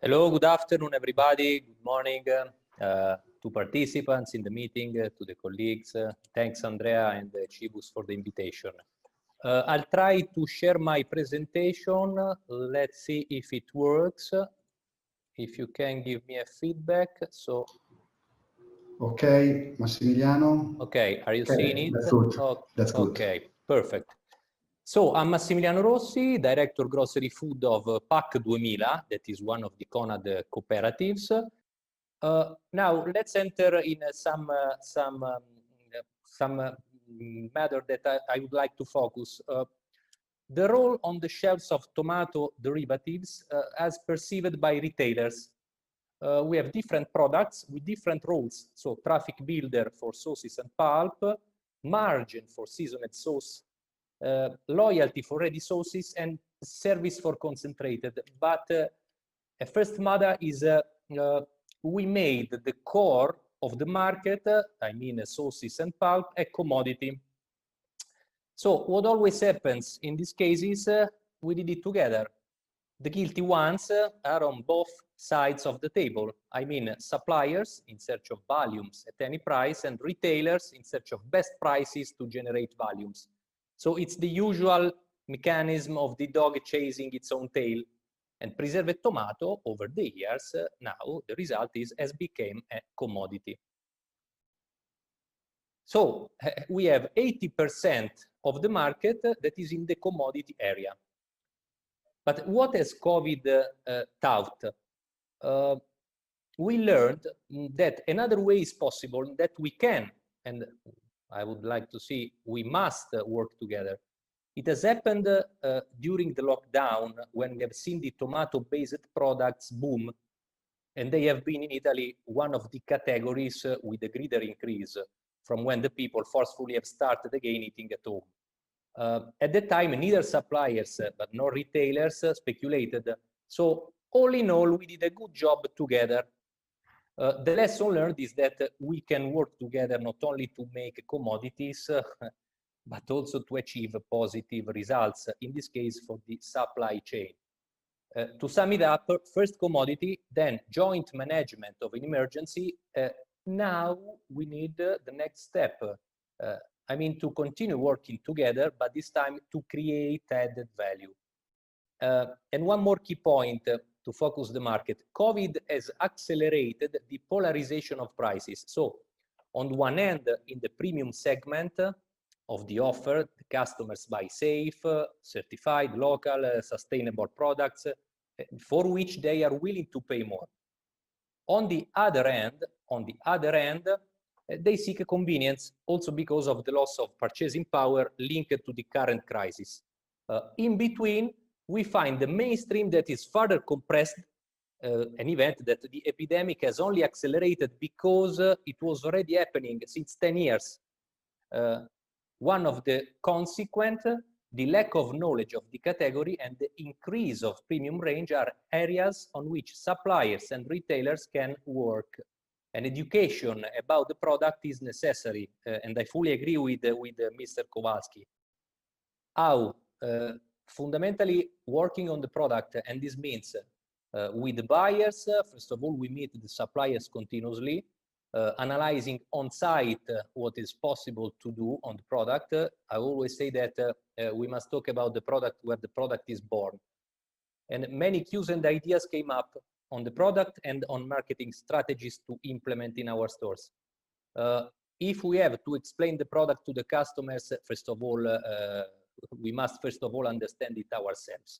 Hello, good afternoon, everybody. Good morning to participants in the meeting, to the colleagues. Thanks, Andrea and Cibus for the invitation. I'll try to share my presentation. Let's see if it works. If you can give me a feedback. So. Okay, Massimiliano. Okay, are you seeing it? That's good. Oh, that's good. Okay, perfect. So I'm Massimiliano Rossi, Director Grocery Food of PAC2000, that is one of the CONAD cooperatives. Now let's enter in some matter that I would like to focus. The role on the shelves of tomato derivatives as perceived by retailers. We have different products with different roles. So traffic builder for sauces and pulp, margin for seasoned sauce, loyalty for ready sauces, and service for concentrated. But a first matter is we made the core of the market, I mean sauces and pulp, a commodity. So what always happens in these cases, we did it together. The guilty ones are on both sides of the table. I mean suppliers in search of volumes at any price and retailers in search of best prices to generate volumes. So it's the usual mechanism of the dog chasing its own tail. And preserved tomato over the years, now the result has become a commodity. So we have 80% of the market that is in the commodity area. But what has COVID taught? We learned that another way is possible, that we can, and I would like to see, we must work together. It has happened during the lockdown when we have seen the tomato-based products boom, and they have been in Italy one of the categories with a greater increase from when the people forcefully have started again eating at home. At that time, neither suppliers but nor retailers speculated. So all in all, we did a good job together. The lesson learned is that we can work together not only to make commodities, but also to achieve positive results, in this case for the supply chain. To sum it up, first commodity, then joint management of an emergency. Now we need the next step. I mean, to continue working together, but this time to create added value. And one more key point to focus the market. COVID has accelerated the polarization of prices. So on one end, in the premium segment of the offer, the customers buy safe, certified, local, sustainable products for which they are willing to pay more. On the other end, they seek a convenience also because of the loss of purchasing power linked to the current crisis. In between, we find the mainstream that is further compressed, an event that the epidemic has only accelerated because it was already happening since 10 years. One of the consequences, the lack of knowledge of the category and the increase of premium range are areas on which suppliers and retailers can work. An education about the product is necessary, and I fully agree with Mr. Kowalski. How? Fundamentally working on the product, and this means with the buyers, first of all, we meet the suppliers continuously, analyzing on site what is possible to do on the product. I always say that we must talk about the product where the product is born. And many cues and ideas came up on the product and on marketing strategies to implement in our stores. If we have to explain the product to the customers, first of all, we must first of all understand it ourselves.